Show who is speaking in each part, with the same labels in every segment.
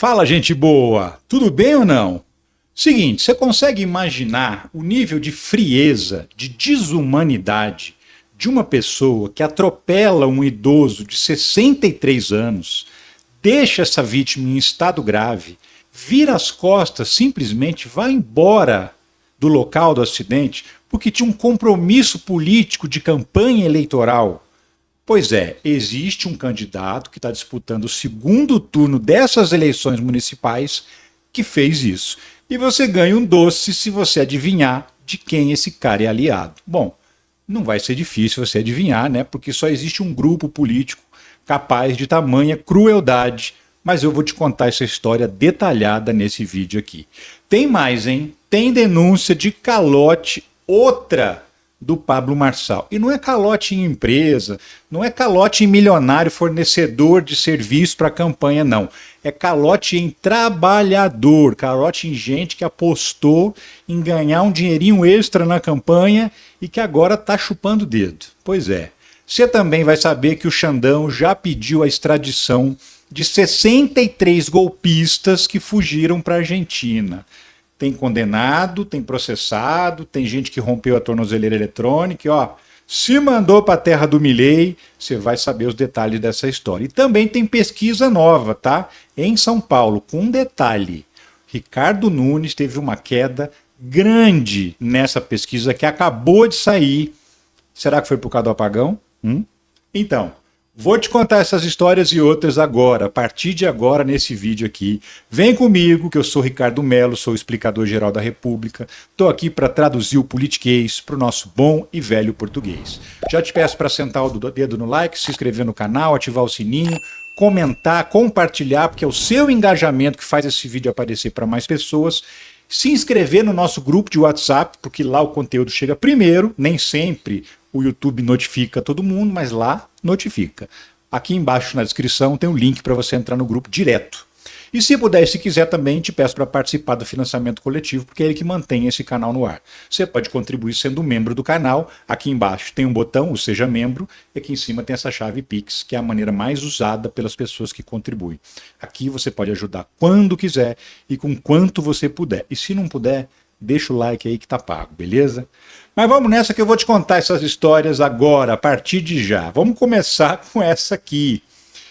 Speaker 1: Fala, gente boa! Tudo bem ou não? Seguinte, você consegue imaginar o nível de frieza, de desumanidade de uma pessoa que atropela um idoso de 63 anos, deixa essa vítima em estado grave, vira as costas, simplesmente vai embora do local do acidente porque tinha um compromisso político de campanha eleitoral? Pois é, existe um candidato que está disputando o segundo turno dessas eleições municipais que fez isso. E você ganha um doce se você adivinhar de quem esse cara é aliado. Bom, não vai ser difícil você adivinhar, né? Porque só existe um grupo político capaz de tamanha crueldade. Mas eu vou te contar essa história detalhada nesse vídeo aqui. Tem mais, hein? Tem denúncia de calote, outra do Pablo Marçal. E não é calote em empresa, não é calote em milionário fornecedor de serviço para a campanha, não. É calote em trabalhador, calote em gente que apostou em ganhar um dinheirinho extra na campanha e que agora está chupando o dedo. Pois é. Você também vai saber que o Xandão já pediu a extradição de 63 golpistas que fugiram para a Argentina. Tem condenado, tem processado, tem gente que rompeu a tornozeleira eletrônica, e, ó, se mandou para a terra do Milei, você vai saber os detalhes dessa história. E também tem pesquisa nova, tá? Em São Paulo, com um detalhe. Ricardo Nunes teve uma queda grande nessa pesquisa que acabou de sair. Será que foi por causa do apagão? Então, vou te contar essas histórias e outras agora, a partir de agora, nesse vídeo aqui. Vem comigo, que eu sou Ricardo Melo, sou o explicador-geral da República. Estou aqui para traduzir o politiquês para o nosso bom e velho português. Já te peço para sentar o dedo no like, se inscrever no canal, ativar o sininho, comentar, compartilhar, porque é o seu engajamento que faz esse vídeo aparecer para mais pessoas. Se inscrever no nosso grupo de WhatsApp, porque lá o conteúdo chega primeiro, nem sempre o YouTube notifica todo mundo, mas lá notifica. Aqui embaixo na descrição tem um link para você entrar no grupo direto. E se puder, se quiser também, te peço para participar do financiamento coletivo, porque é ele que mantém esse canal no ar. Você pode contribuir sendo membro do canal. Aqui embaixo tem um botão, o Seja Membro, e aqui em cima tem essa chave Pix, que é a maneira mais usada pelas pessoas que contribuem. Aqui você pode ajudar quando quiser e com quanto você puder. E se não puder, deixa o like aí que tá pago, beleza? Mas vamos nessa que eu vou te contar essas histórias agora, a partir de já. Vamos começar com essa aqui.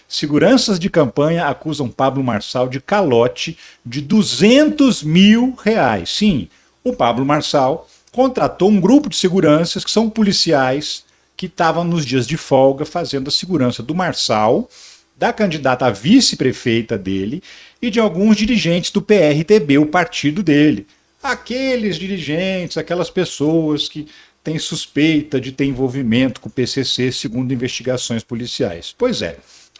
Speaker 1: Seguranças de campanha acusam Pablo Marçal de calote de R$ 200 mil. Sim, o Pablo Marçal contratou um grupo de seguranças que são policiais que estavam nos dias de folga fazendo a segurança do Marçal, da candidata a vice-prefeita dele e de alguns dirigentes do PRTB, o partido dele. Aqueles dirigentes, aquelas pessoas que têm suspeita de ter envolvimento com o PCC, segundo investigações policiais. Pois é,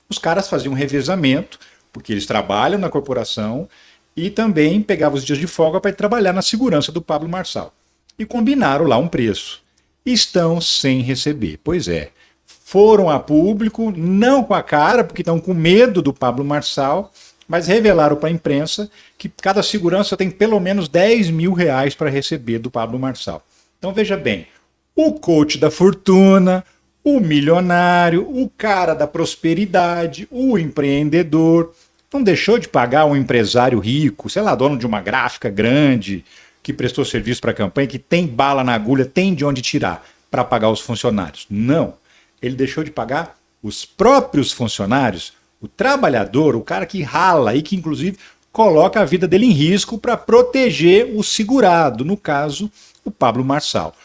Speaker 1: os caras faziam um revezamento, porque eles trabalham na corporação, e também pegavam os dias de folga para ir trabalhar na segurança do Pablo Marçal. E combinaram lá um preço. Estão sem receber. Pois é, foram a público, não com a cara, porque estão com medo do Pablo Marçal, mas revelaram para a imprensa que cada segurança tem pelo menos R$ 10 mil para receber do Pablo Marçal. Então veja bem, o coach da fortuna, o milionário, o cara da prosperidade, o empreendedor, não deixou de pagar um empresário rico, sei lá, dono de uma gráfica grande, que prestou serviço para a campanha, que tem bala na agulha, tem de onde tirar para pagar os funcionários. Não, ele deixou de pagar os próprios funcionários, o trabalhador, o cara que rala e que inclusive coloca a vida dele em risco para proteger o segurado, no caso, o Pablo Marçal.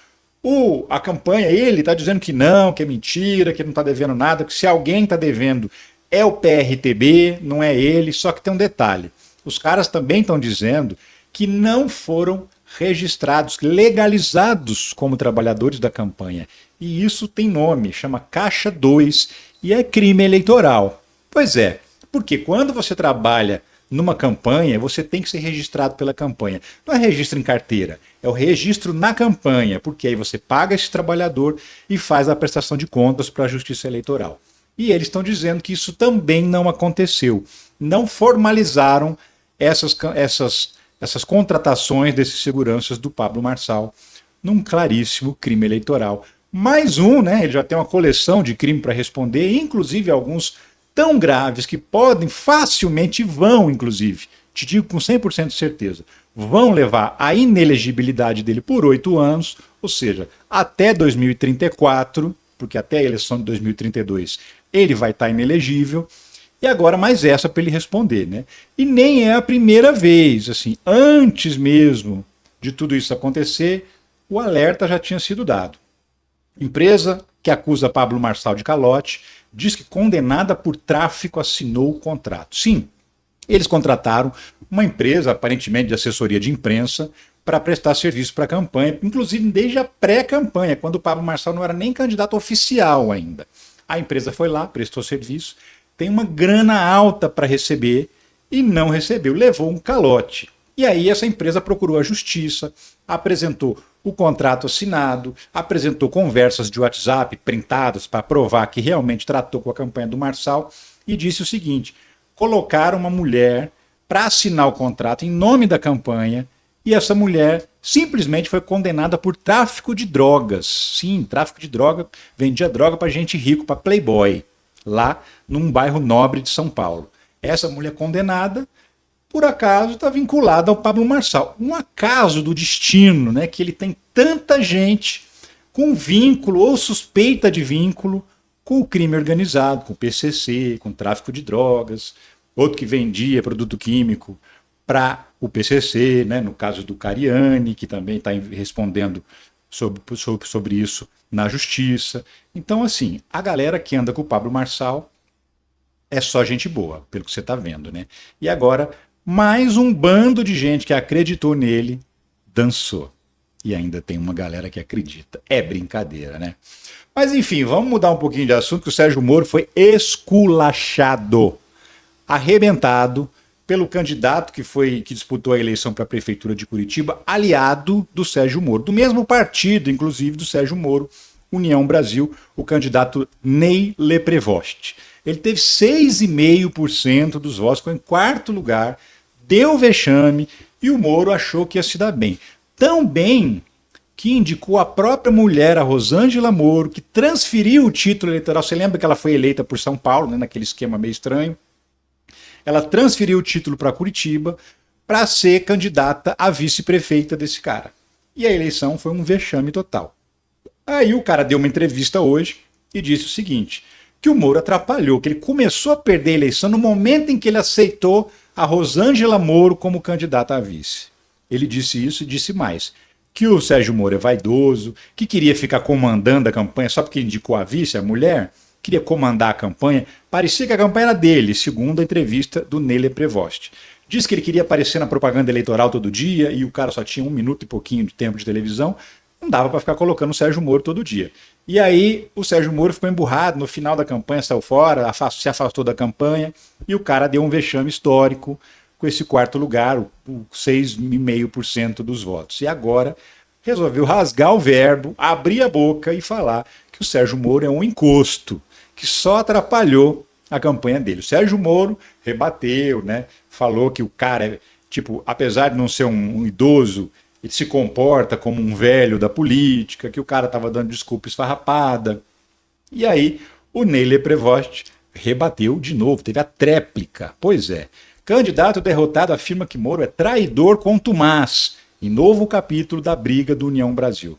Speaker 1: A campanha, ele está dizendo que não, que é mentira, que não está devendo nada, que se alguém está devendo é o PRTB, não é ele, só que tem um detalhe. Os caras também estão dizendo que não foram registrados, legalizados como trabalhadores da campanha. E isso tem nome, chama Caixa 2 e é crime eleitoral. Pois é, porque quando você trabalha numa campanha, você tem que ser registrado pela campanha. Não é registro em carteira, é o registro na campanha, porque aí você paga esse trabalhador e faz a prestação de contas para a Justiça Eleitoral. E eles estão dizendo que isso também não aconteceu. Não formalizaram essas contratações desses seguranças do Pablo Marçal num claríssimo crime eleitoral. Mais um, né? Ele já tem uma coleção de crime para responder, inclusive alguns tão graves que podem facilmente, vão inclusive, te digo com 100% de certeza, vão levar à inelegibilidade dele por 8 anos, ou seja, até 2034, porque até a eleição de 2032 ele vai estar inelegível. E agora mais essa para ele responder, né? E nem é a primeira vez, assim, antes mesmo de tudo isso acontecer, o alerta já tinha sido dado. Empresa que acusa Pablo Marçal de calote diz que condenada por tráfico assinou o contrato. Sim, eles contrataram uma empresa, aparentemente de assessoria de imprensa, para prestar serviço para a campanha, inclusive desde a pré-campanha, quando o Pablo Marçal não era nem candidato oficial ainda. A empresa foi lá, prestou serviço, tem uma grana alta para receber e não recebeu, levou um calote. E aí essa empresa procurou a justiça, apresentou o contrato assinado, apresentou conversas de WhatsApp printadas para provar que realmente tratou com a campanha do Marçal e disse o seguinte: colocaram uma mulher para assinar o contrato em nome da campanha e essa mulher simplesmente foi condenada por tráfico de drogas. Sim, tráfico de droga, vendia droga para gente rico, para playboy, lá num bairro nobre de São Paulo. Essa mulher condenada, por acaso, está vinculada ao Pablo Marçal. Um acaso do destino, né, que ele tem tanta gente com vínculo ou suspeita de vínculo com o crime organizado, com o PCC, com o tráfico de drogas, outro que vendia produto químico para o PCC, né, no caso do Cariani, que também está respondendo sobre isso na justiça. Então, assim, a galera que anda com o Pablo Marçal é só gente boa, pelo que você está vendo, né? E agora, mais um bando de gente que acreditou nele dançou. E ainda tem uma galera que acredita. É brincadeira, né? Mas enfim, vamos mudar um pouquinho de assunto, que o Sérgio Moro foi esculachado, arrebentado pelo candidato que disputou a eleição para a prefeitura de Curitiba, aliado do Sérgio Moro, do mesmo partido, inclusive, do Sérgio Moro, União Brasil, o candidato Ney Leprevost. Ele teve 6,5% dos votos, ficou em quarto lugar, deu vexame e o Moro achou que ia se dar bem. Tão bem que indicou a própria mulher, a Rosângela Moro, que transferiu o título eleitoral. Você lembra que ela foi eleita por São Paulo, né, naquele esquema meio estranho? Ela transferiu o título para Curitiba para ser candidata a vice-prefeita desse cara. E a eleição foi um vexame total. Aí o cara deu uma entrevista hoje e disse o seguinte, que o Moro atrapalhou, que ele começou a perder a eleição no momento em que ele aceitou a Rosângela Moro como candidata a vice. Ele disse isso e disse mais, que o Sérgio Moro é vaidoso, que queria ficar comandando a campanha só porque indicou a vice, a mulher, queria comandar a campanha, parecia que a campanha era dele, segundo a entrevista do Ney Leprevost. Diz que ele queria aparecer na propaganda eleitoral todo dia e o cara só tinha 1 minuto e pouquinho de tempo de televisão, não dava para ficar colocando o Sérgio Moro todo dia. E aí o Sérgio Moro ficou emburrado, no final da campanha saiu fora, se afastou da campanha e o cara deu um vexame histórico com esse quarto lugar, o 6,5% dos votos. E agora resolveu rasgar o verbo, abrir a boca e falar que o Sérgio Moro é um encosto, que só atrapalhou a campanha dele. O Sérgio Moro rebateu, né? Falou que o cara, tipo, apesar de não ser um idoso, ele se comporta como um velho da política, que o cara estava dando desculpa esfarrapada. E aí o Ney Leprevost rebateu de novo, teve a tréplica. Pois é, candidato derrotado afirma que Moro é traidor contumaz, em novo capítulo da briga do União Brasil. O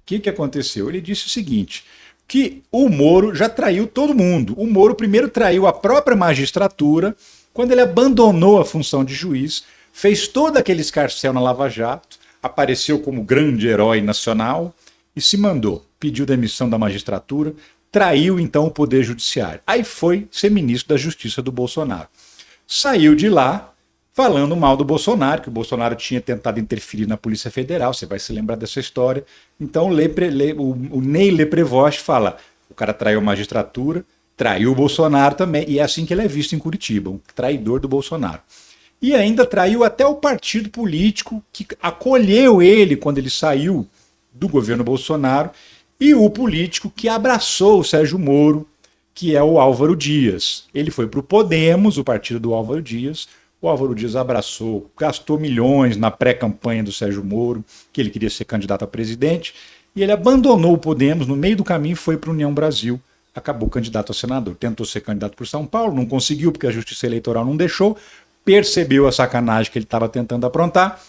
Speaker 1: que aconteceu? Ele disse o seguinte, que o Moro já traiu todo mundo. O Moro primeiro traiu a própria magistratura, quando ele abandonou a função de juiz, fez todo aquele escarcéu na Lava Jato, apareceu como grande herói nacional e se mandou, pediu demissão da magistratura, traiu então o Poder Judiciário. Aí foi ser ministro da Justiça do Bolsonaro. Saiu de lá falando mal do Bolsonaro, que o Bolsonaro tinha tentado interferir na Polícia Federal, você vai se lembrar dessa história. Então o Ney Leprevost fala, o cara traiu a magistratura, traiu o Bolsonaro também, e é assim que ele é visto em Curitiba, um traidor do Bolsonaro. E ainda traiu até o partido político que acolheu ele quando ele saiu do governo Bolsonaro e o político que abraçou o Sérgio Moro, que é o Álvaro Dias. Ele foi para o Podemos, o partido do Álvaro Dias. O Álvaro Dias abraçou, gastou milhões na pré-campanha do Sérgio Moro, que ele queria ser candidato a presidente, e ele abandonou o Podemos, no meio do caminho foi para a União Brasil, acabou candidato a senador. Tentou ser candidato por São Paulo, não conseguiu porque a Justiça Eleitoral não deixou, percebeu a sacanagem que ele estava tentando aprontar,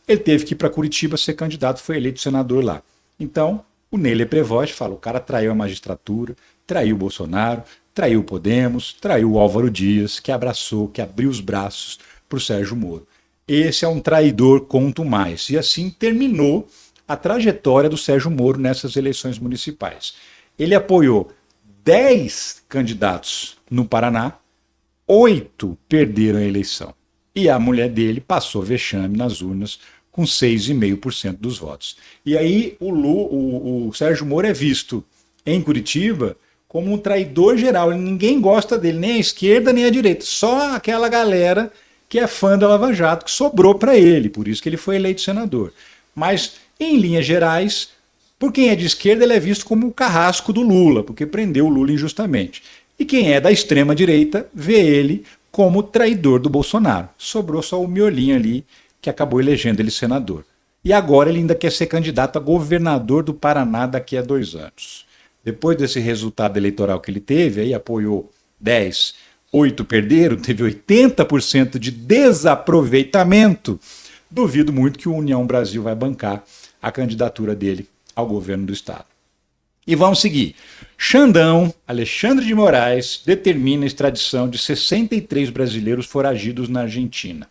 Speaker 1: ele teve que ir para Curitiba ser candidato, foi eleito senador lá. Então, o Nele Prevost fala, o cara traiu a magistratura, traiu o Bolsonaro, traiu o Podemos, traiu o Álvaro Dias, que abraçou, que abriu os braços para o Sérgio Moro. Esse é um traidor quanto mais. E assim terminou a trajetória do Sérgio Moro nessas eleições municipais. Ele apoiou 10 candidatos no Paraná, 8 perderam a eleição. E a mulher dele passou vexame nas urnas com 6,5% dos votos. E aí o Sérgio Moro é visto em Curitiba como um traidor geral. Ninguém gosta dele, nem a esquerda nem a direita. Só aquela galera que é fã da Lava Jato, que sobrou para ele. Por isso que ele foi eleito senador. Mas, em linhas gerais, por quem é de esquerda, ele é visto como o carrasco do Lula, porque prendeu o Lula injustamente. E quem é da extrema-direita vê ele como traidor do Bolsonaro. Sobrou só o miolinho ali, que acabou elegendo ele senador. E agora ele ainda quer ser candidato a governador do Paraná daqui a 2 anos. Depois desse resultado eleitoral que ele teve, aí apoiou 10, 8 perderam, teve 80% de desaproveitamento. Duvido muito que o União Brasil vai bancar a candidatura dele ao governo do estado. E vamos seguir. Xandão, Alexandre de Moraes, determina a extradição de 63 brasileiros foragidos na Argentina.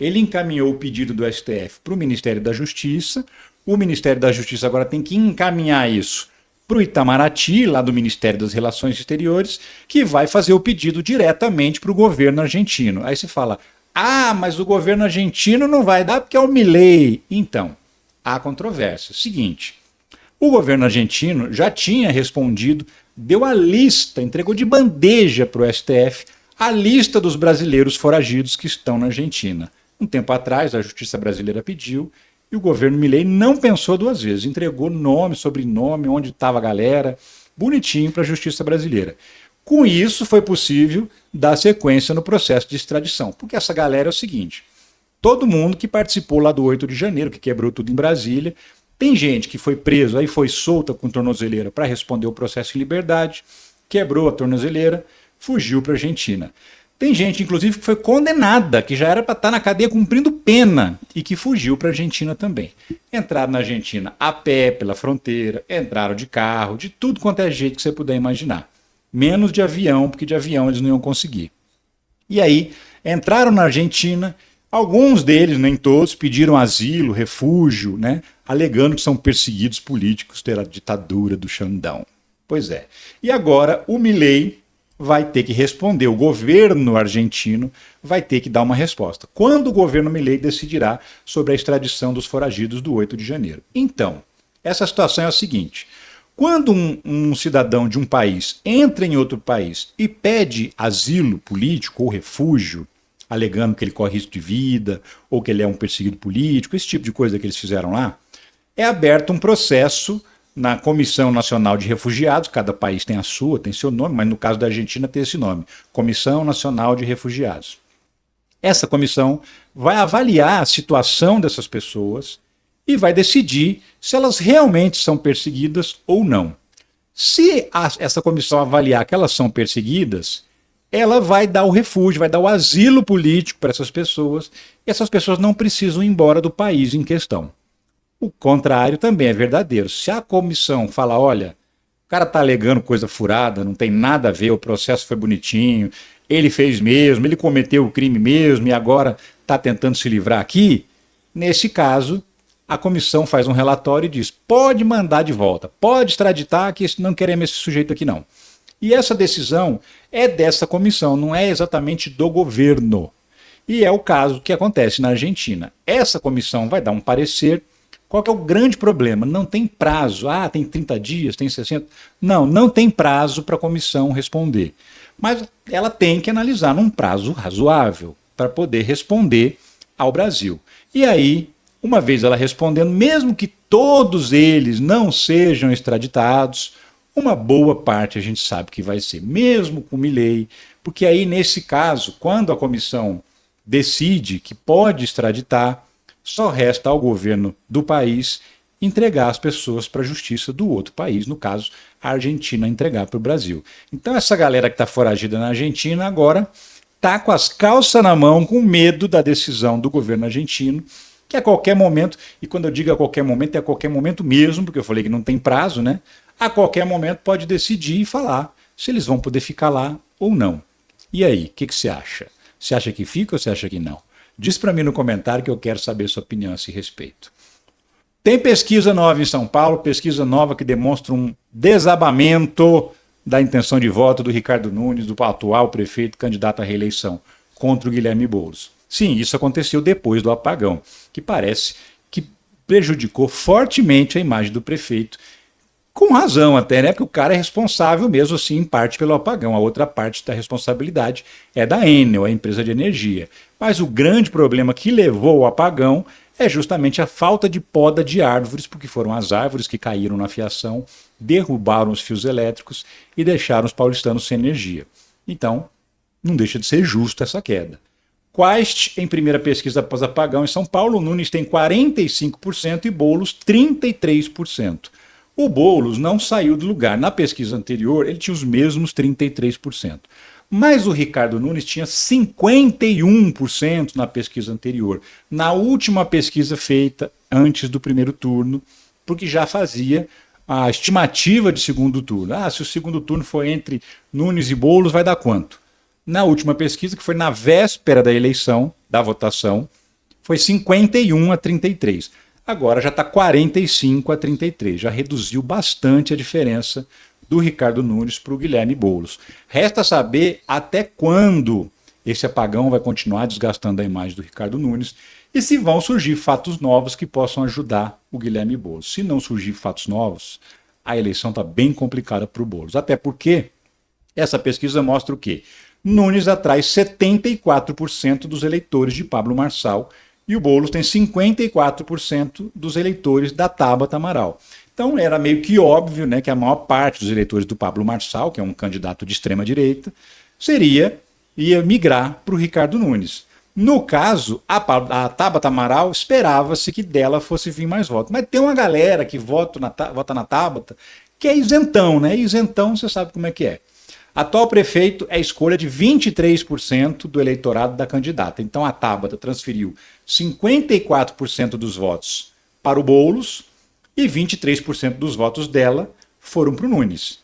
Speaker 1: Ele encaminhou o pedido do STF para o Ministério da Justiça. O Ministério da Justiça agora tem que encaminhar isso para o Itamaraty, lá do Ministério das Relações Exteriores, que vai fazer o pedido diretamente para o governo argentino. Aí se fala, mas o governo argentino não vai dar porque é o Milei. Então, há controvérsia. Seguinte, o governo argentino já tinha respondido, deu a lista, entregou de bandeja para o STF a lista dos brasileiros foragidos que estão na Argentina. Um tempo atrás, a justiça brasileira pediu e o governo Milei não pensou 2 vezes, entregou nome, sobrenome, onde estava a galera, bonitinho para a justiça brasileira. Com isso, foi possível dar sequência no processo de extradição, porque essa galera é o seguinte, todo mundo que participou lá do 8 de janeiro, que quebrou tudo em Brasília, tem gente que foi preso, aí foi solta com tornozeleira para responder o processo em liberdade, quebrou a tornozeleira, fugiu para a Argentina. Tem gente, inclusive, que foi condenada, que já era para estar na cadeia cumprindo pena e que fugiu para a Argentina também. Entraram na Argentina a pé pela fronteira, entraram de carro, de tudo quanto é jeito que você puder imaginar. Menos de avião, porque de avião eles não iam conseguir. E aí, entraram na Argentina, alguns deles, nem todos, pediram asilo, refúgio, né, alegando que são perseguidos políticos pela ditadura do Xandão. Pois é. E agora o Milei vai ter que responder, o governo argentino vai ter que dar uma resposta. Quando o governo Milei decidirá sobre a extradição dos foragidos do 8 de janeiro? Então, essa situação é a seguinte, quando um cidadão de um país entra em outro país e pede asilo político ou refúgio, alegando que ele corre risco de vida, ou que ele é um perseguido político, esse tipo de coisa que eles fizeram lá, é aberto um processo na Comissão Nacional de Refugiados, cada país tem a sua, tem seu nome, mas no caso da Argentina tem esse nome, Comissão Nacional de Refugiados. Essa comissão vai avaliar a situação dessas pessoas e vai decidir se elas realmente são perseguidas ou não. Se essa comissão avaliar que elas são perseguidas, ela vai dar o refúgio, vai dar o asilo político para essas pessoas, e essas pessoas não precisam ir embora do país em questão. O contrário também é verdadeiro. Se a comissão fala, olha, o cara está alegando coisa furada, não tem nada a ver, o processo foi bonitinho, ele fez mesmo, ele cometeu o crime mesmo e agora está tentando se livrar aqui, nesse caso, a comissão faz um relatório e diz, pode mandar de volta, pode extraditar, que não queremos esse sujeito aqui não. E essa decisão é dessa comissão, não é exatamente do governo. E é o caso que acontece na Argentina. Essa comissão vai dar um parecer. Qual que é o grande problema? Não tem prazo. Tem 30 dias, tem 60. Não tem prazo para a comissão responder. Mas ela tem que analisar num prazo razoável para poder responder ao Brasil. E aí, uma vez ela respondendo, mesmo que todos eles não sejam extraditados, uma boa parte a gente sabe que vai ser, mesmo com o Milei, porque aí, nesse caso, quando a comissão decide que pode extraditar, só resta ao governo do país entregar as pessoas para a justiça do outro país, no caso, a Argentina entregar para o Brasil. Então essa galera que está foragida na Argentina agora está com as calças na mão, com medo da decisão do governo argentino, que a qualquer momento, e quando eu digo a qualquer momento, é a qualquer momento mesmo, porque eu falei que não tem prazo, né? A qualquer momento pode decidir e falar se eles vão poder ficar lá ou não. E aí, o que você acha? Você acha que fica ou você acha que não? Diz para mim no comentário que eu quero saber a sua opinião a esse respeito. Tem pesquisa nova em São Paulo, pesquisa nova que demonstra um desabamento da intenção de voto do Ricardo Nunes, do atual prefeito candidato à reeleição, contra o Guilherme Boulos. Sim, isso aconteceu depois do apagão, que parece que prejudicou fortemente a imagem do prefeito. Com razão até, né? Porque o cara é responsável mesmo assim, em parte, pelo apagão. A outra parte da responsabilidade é da Enel, a empresa de energia. Mas o grande problema que levou ao apagão é justamente a falta de poda de árvores, porque foram as árvores que caíram na fiação, derrubaram os fios elétricos e deixaram os paulistanos sem energia. Então, não deixa de ser justo essa queda. Quaist, em primeira pesquisa após apagão em São Paulo, Nunes tem 45% e Boulos 33%. O Boulos não saiu do lugar. Na pesquisa anterior, ele tinha os mesmos 33%. Mas o Ricardo Nunes tinha 51% na pesquisa anterior. Na última pesquisa feita antes do primeiro turno, porque já fazia a estimativa de segundo turno. Se o segundo turno for entre Nunes e Boulos, vai dar quanto? Na última pesquisa, que foi na véspera da eleição, da votação, foi 51-33. Agora já está 45-33, já reduziu bastante a diferença do Ricardo Nunes para o Guilherme Boulos. Resta saber até quando esse apagão vai continuar desgastando a imagem do Ricardo Nunes e se vão surgir fatos novos que possam ajudar o Guilherme Boulos. Se não surgir fatos novos, a eleição está bem complicada para o Boulos. Até porque essa pesquisa mostra o quê? Nunes atrai 74% dos eleitores de Pablo Marçal, e o Boulos tem 54% dos eleitores da Tabata Amaral. Então era meio que óbvio, né, que a maior parte dos eleitores do Pablo Marçal, que é um candidato de extrema-direita, ia migrar para o Ricardo Nunes. No caso, a Tabata Amaral esperava-se que dela fosse vir mais votos. Mas tem uma galera que vota na Tabata que é isentão, né? Isentão, você sabe como é que é. Atual prefeito é escolha de 23% do eleitorado da candidata. Então a Tabata transferiu 54% dos votos para o Boulos e 23% dos votos dela foram para o Nunes.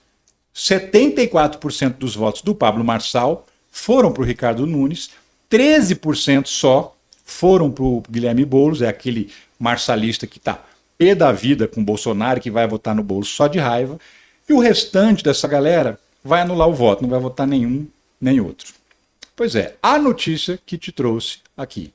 Speaker 1: 74% dos votos do Pablo Marçal foram para o Ricardo Nunes, 13% só foram para o Guilherme Boulos, é aquele marçalista que está pé da vida com o Bolsonaro, que vai votar no Boulos só de raiva, e o restante dessa galera vai anular o voto, não vai votar nenhum nem outro. Pois é, a notícia que te trouxe aqui.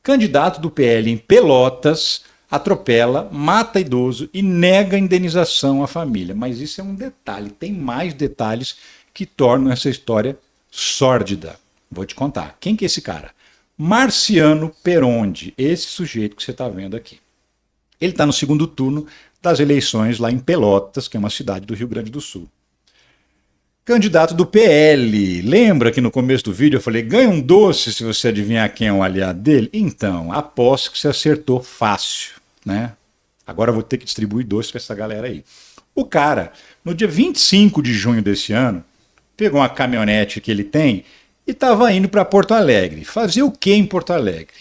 Speaker 1: Candidato do PL em Pelotas atropela, mata idoso e nega indenização à família. Mas isso é um detalhe, tem mais detalhes que tornam essa história sórdida. Vou te contar. Quem que é esse cara? Marciano Perondi, esse sujeito que você está vendo aqui. Ele está no segundo turno das eleições lá em Pelotas, que é uma cidade do Rio Grande do Sul. Candidato do PL. Lembra que no começo do vídeo eu falei, ganha um doce se você adivinhar quem é um aliado dele? Então, aposto que você acertou fácil, né? Agora eu vou ter que distribuir doce para essa galera aí. O cara, no dia 25 de junho desse ano, pegou uma caminhonete que ele tem e estava indo para Porto Alegre. Fazer o que em Porto Alegre?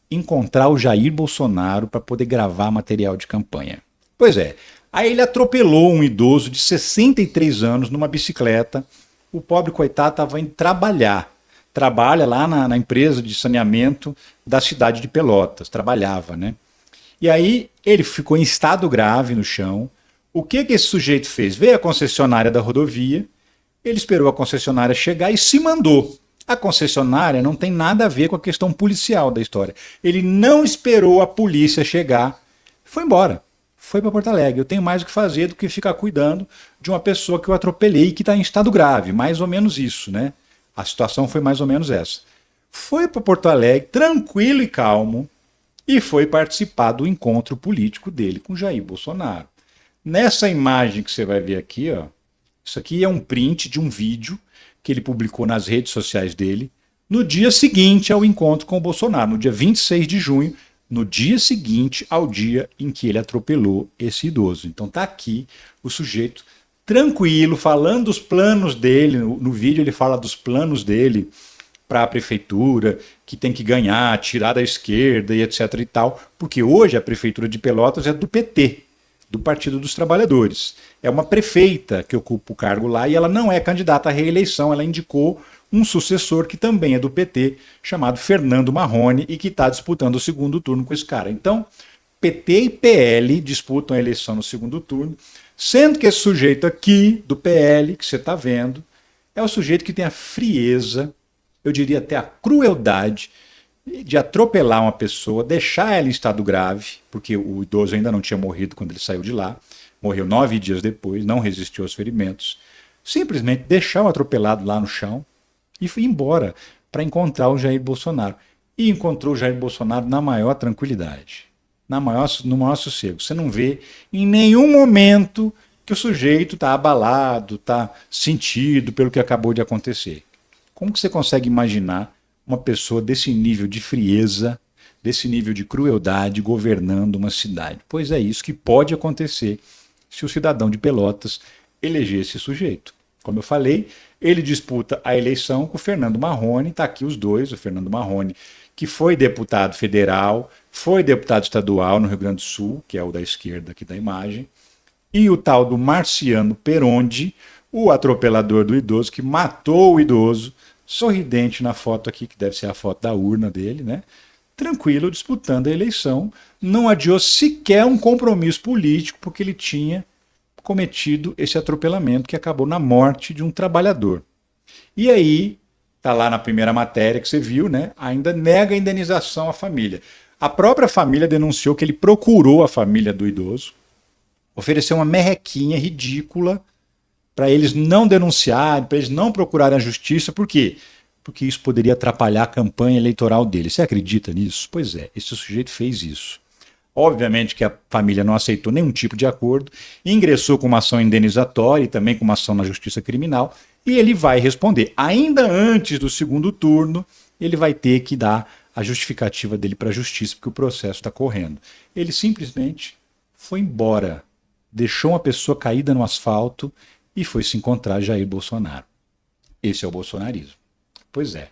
Speaker 1: Encontrar o Jair Bolsonaro para poder gravar material de campanha. Pois é. Aí ele atropelou um idoso de 63 anos numa bicicleta. O pobre coitado estava indo trabalhar. Trabalha lá na empresa de saneamento da cidade de Pelotas. Trabalhava, né? E aí ele ficou em estado grave no chão. O que esse sujeito fez? Veio a concessionária da rodovia, ele esperou a concessionária chegar e se mandou. A concessionária não tem nada a ver com a questão policial da história. Ele não esperou a polícia chegar, foi embora. Foi para Porto Alegre. Eu tenho mais o que fazer do que ficar cuidando de uma pessoa que eu atropelei e que está em estado grave. Mais ou menos isso, né? A situação foi mais ou menos essa. Foi para Porto Alegre, tranquilo e calmo, e foi participar do encontro político dele com Jair Bolsonaro. Nessa imagem que você vai ver aqui, ó, isso aqui é um print de um vídeo que ele publicou nas redes sociais dele no dia seguinte ao encontro com o Bolsonaro, no dia 26 de junho, no dia seguinte ao dia em que ele atropelou esse idoso. Então tá aqui o sujeito tranquilo, falando dos planos dele. No vídeo ele fala dos planos dele para a prefeitura, que tem que ganhar, tirar da esquerda e etc e tal, porque hoje a prefeitura de Pelotas é do PT, do Partido dos Trabalhadores. É uma prefeita que ocupa o cargo lá e ela não é candidata à reeleição, ela indicou um sucessor que também é do PT, chamado Fernando Marrone, e que está disputando o segundo turno com esse cara. Então, PT e PL disputam a eleição no segundo turno, sendo que esse sujeito aqui, do PL, que você está vendo, é o sujeito que tem a frieza, eu diria até a crueldade, de atropelar uma pessoa, deixar ela em estado grave, porque o idoso ainda não tinha morrido quando ele saiu de lá, morreu 9 dias depois, não resistiu aos ferimentos, simplesmente deixar o atropelado lá no chão e foi embora para encontrar o Jair Bolsonaro. E encontrou o Jair Bolsonaro na maior tranquilidade, no maior sossego. Você não vê em nenhum momento que o sujeito está abalado, está sentido pelo que acabou de acontecer. Como que você consegue imaginar uma pessoa desse nível de frieza, desse nível de crueldade governando uma cidade? Pois é isso que pode acontecer se o cidadão de Pelotas eleger esse sujeito. Como eu falei, ele disputa a eleição com o Fernando Marrone, está aqui os dois, o Fernando Marrone, que foi deputado federal, foi deputado estadual no Rio Grande do Sul, que é o da esquerda aqui da imagem, e o tal do Marciano Perondi, o atropelador do idoso, que matou o idoso, sorridente na foto aqui, que deve ser a foto da urna dele, né? Tranquilo, disputando a eleição, não adiou sequer um compromisso político, porque ele tinha cometido esse atropelamento que acabou na morte de um trabalhador. E aí, tá lá na primeira matéria que você viu, né? Ainda nega a indenização à família. A própria família denunciou que ele procurou a família do idoso, ofereceu uma merrequinha ridícula para eles não denunciarem, para eles não procurarem a justiça. Por quê? Porque isso poderia atrapalhar a campanha eleitoral dele. Você acredita nisso? Pois é, esse sujeito fez isso. Obviamente que a família não aceitou nenhum tipo de acordo, ingressou com uma ação indenizatória e também com uma ação na justiça criminal, e ele vai responder. Ainda antes do segundo turno, ele vai ter que dar a justificativa dele para a justiça, porque o processo está correndo. Ele simplesmente foi embora, deixou uma pessoa caída no asfalto e foi se encontrar Jair Bolsonaro. Esse é o bolsonarismo. Pois é.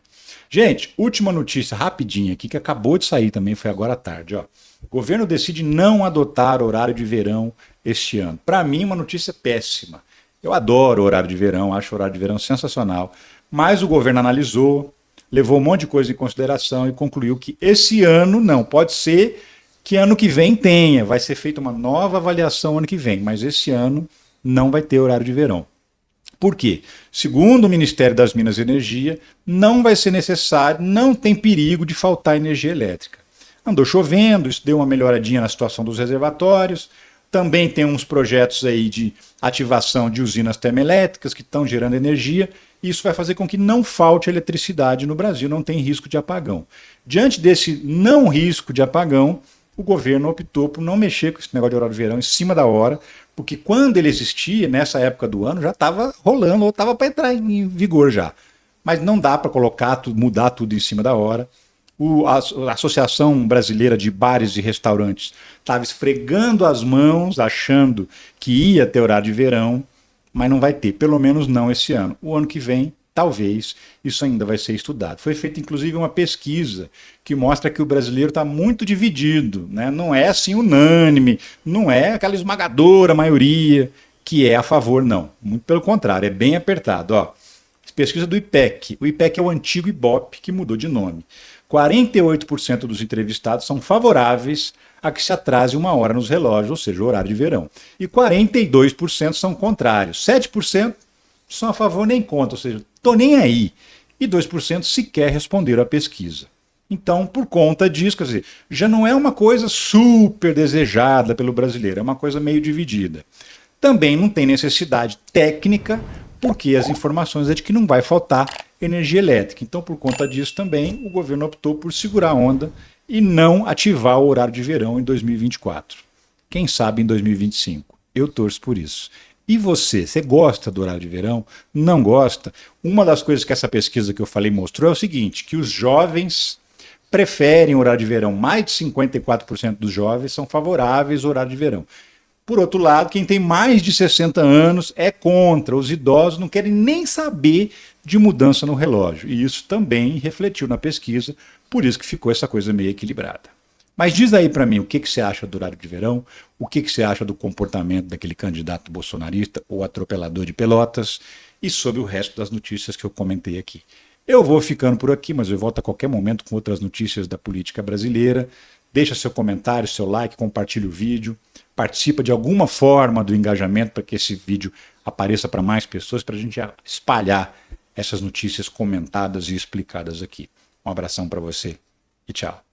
Speaker 1: Gente, última notícia rapidinha aqui, que acabou de sair também, foi agora à tarde. Ó. O governo decide não adotar horário de verão este ano. Para mim, uma notícia péssima. Eu adoro o horário de verão, acho o horário de verão sensacional. Mas o governo analisou, levou um monte de coisa em consideração e concluiu que esse ano não. Pode ser que ano que vem tenha, vai ser feita uma nova avaliação ano que vem, mas esse ano não vai ter horário de verão. Por quê? Segundo o Ministério das Minas e Energia, não vai ser necessário, não tem perigo de faltar energia elétrica. Andou chovendo, isso deu uma melhoradinha na situação dos reservatórios, também tem uns projetos aí de ativação de usinas termoelétricas que estão gerando energia, e isso vai fazer com que não falte eletricidade no Brasil, não tem risco de apagão. Diante desse não risco de apagão, o governo optou por não mexer com esse negócio de horário de verão em cima da hora, porque quando ele existia, nessa época do ano, já estava rolando ou estava para entrar em vigor já. Mas não dá para colocar, mudar tudo em cima da hora. A Associação Brasileira de Bares e Restaurantes estava esfregando as mãos, achando que ia ter horário de verão, mas não vai ter, pelo menos não esse ano. O ano que vem, talvez, isso ainda vai ser estudado. Foi feita, inclusive, uma pesquisa que mostra que o brasileiro está muito dividido, né? Não é assim unânime, não é aquela esmagadora maioria que é a favor, não. Muito pelo contrário, é bem apertado. Ó. Pesquisa do IPEC. O IPEC é o antigo IBOP, que mudou de nome. 48% dos entrevistados são favoráveis a que se atrase uma hora nos relógios, ou seja, o horário de verão. E 42% são contrários. 7% são a favor nem contra, ou seja, estou nem aí. E 2% sequer responderam à pesquisa. Então, por conta disso, quer dizer, já não é uma coisa super desejada pelo brasileiro, é uma coisa meio dividida. Também não tem necessidade técnica, porque as informações é de que não vai faltar energia elétrica. Então, por conta disso também, o governo optou por segurar a onda e não ativar o horário de verão em 2024. Quem sabe em 2025. Eu torço por isso. E você gosta do horário de verão? Não gosta? Uma das coisas que essa pesquisa que eu falei mostrou é o seguinte, que os jovens preferem o horário de verão. Mais de 54% dos jovens são favoráveis ao horário de verão. Por outro lado, quem tem mais de 60 anos é contra. Os idosos não querem nem saber de mudança no relógio. E isso também refletiu na pesquisa, por isso que ficou essa coisa meio equilibrada. Mas diz aí para mim o que você acha do horário de verão, o que você acha do comportamento daquele candidato bolsonarista ou atropelador de Pelotas e sobre o resto das notícias que eu comentei aqui. Eu vou ficando por aqui, mas eu volto a qualquer momento com outras notícias da política brasileira. Deixa seu comentário, seu like, compartilhe o vídeo, participa de alguma forma do engajamento para que esse vídeo apareça para mais pessoas, para a gente espalhar essas notícias comentadas e explicadas aqui. Um abração para você e tchau.